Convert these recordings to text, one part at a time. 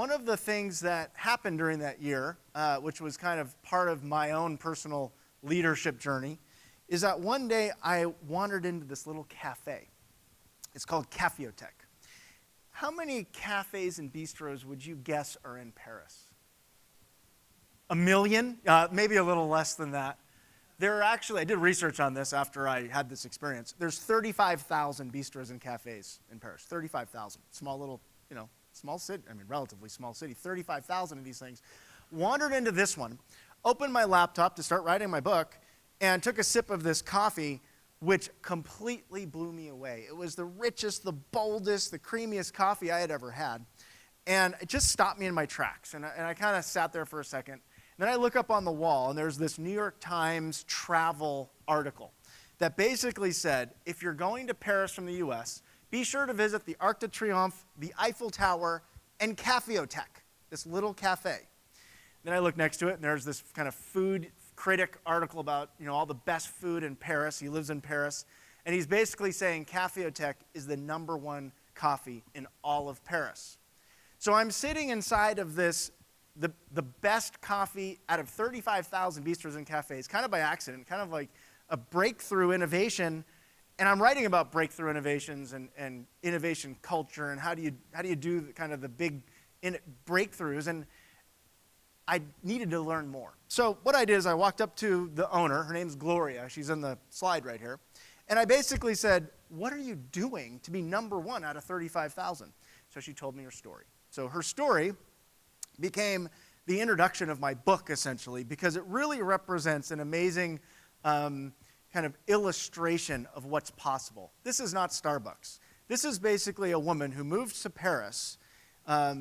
one of the things that happened during that year, which was kind of part of my own personal leadership journey, is that one day I wandered into this little cafe. It's called Caféothèque. How many cafes and bistros would you guess are in Paris? 1 million? Maybe a little less than that. There are actually, I did research on this after I had this experience. There's 35,000 bistros and cafes in Paris. 35,000. Small little, small city, relatively small city. 35,000 of these things. Wandered into this one, opened my laptop to start writing my book, and took a sip of this coffee, which completely blew me away. It was the richest, the boldest, the creamiest coffee I had ever had. And it just stopped me in my tracks. And I kind of sat there for a second. Then I look up on the wall, and there's this New York Times travel article that basically said, if you're going to Paris from the US, be sure to visit the Arc de Triomphe, the Eiffel Tower, and Caféothèque, this little cafe. Then I look next to it, and there's this kind of food critic article about all the best food in Paris. He lives in Paris. And he's basically saying Caféothèque is the #1 coffee in all of Paris. So I'm sitting inside of this, the best coffee out of 35,000 bistros and cafes, kind of by accident, kind of like a breakthrough innovation. And I'm writing about breakthrough innovations and innovation culture and how do you do kind of the big breakthroughs. And I needed to learn more. So what I did is I walked up to the owner. Her name's Gloria. She's in the slide right here. And I basically said, what are you doing to be #1 out of 35,000? So she told me her story. So her story became the introduction of my book, essentially, because it really represents an amazing kind of illustration of what's possible. This is not Starbucks. This is basically a woman who moved to Paris.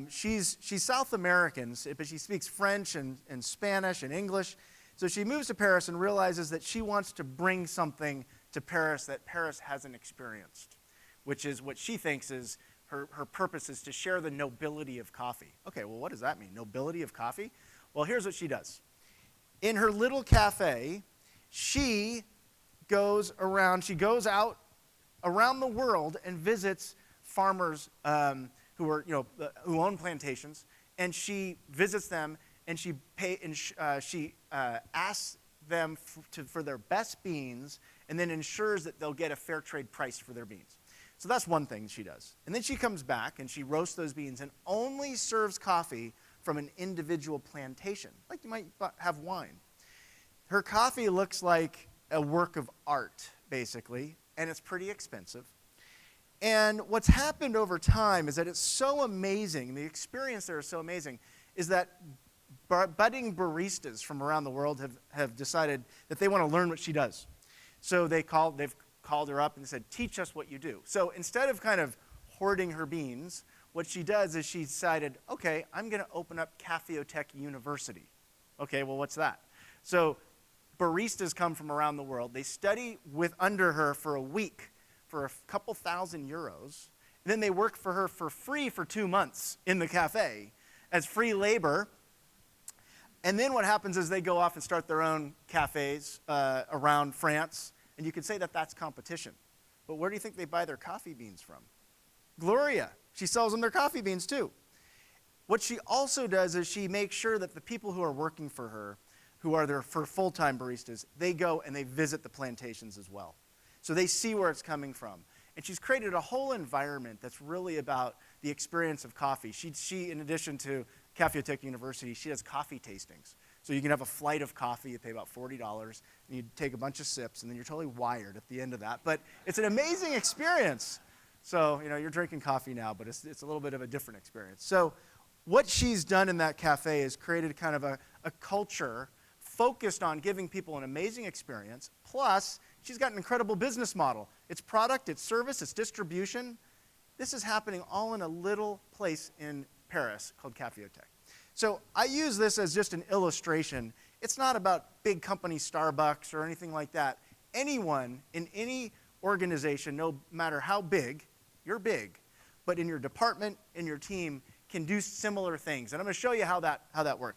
She's South American, but she speaks French and Spanish and English. So she moves to Paris and realizes that she wants to bring something to Paris that Paris hasn't experienced, which is what she thinks is her purpose is to share the nobility of coffee. Okay, well, what does that mean, nobility of coffee? Well, here's what she does. In her little cafe, she goes out around the world and visits farmers who own plantations, and she visits them, and she asks them for their best beans, and then ensures that they'll get a fair trade price for their beans. So that's one thing she does. And then she comes back, and she roasts those beans and only serves coffee from an individual plantation, like you might have wine. Her coffee looks like a work of art, basically, and it's pretty expensive. And what's happened over time is that it's so amazing, the experience there is so amazing, is that budding baristas from around the world have decided that they want to learn what she does. So they've called her up and said, teach us what you do. So instead of kind of hoarding her beans, what she does is she decided, okay, I'm going to open up Caféothèque University. Okay, well, what's that? So baristas come from around the world. They study under her for a week for a couple thousand euros. And then they work for her for free for 2 months in the cafe as free labor. And then what happens is they go off and start their own cafes around France. And you could say that that's competition. But where do you think they buy their coffee beans from? Gloria. She sells them their coffee beans too. What she also does is she makes sure that the people who are working for her, who are there for full-time baristas, they go and they visit the plantations as well. So they see where it's coming from. And she's created a whole environment that's really about the experience of coffee. She in addition to Caféothèque University, she does coffee tastings. So you can have a flight of coffee, you pay about $40, and you take a bunch of sips, and then you're totally wired at the end of that. But it's an amazing experience. So, you're drinking coffee now, but it's a little bit of a different experience. So what she's done in that cafe is created kind of a culture focused on giving people an amazing experience, plus she's got an incredible business model. It's product, it's service, it's distribution. This is happening all in a little place in Paris called Caféothèque. So I use this as just an illustration. It's not about big company Starbucks or anything like that. Anyone in any organization, no matter how big, you're big, but in your department, in your team, can do similar things. And I'm going to show you how that works.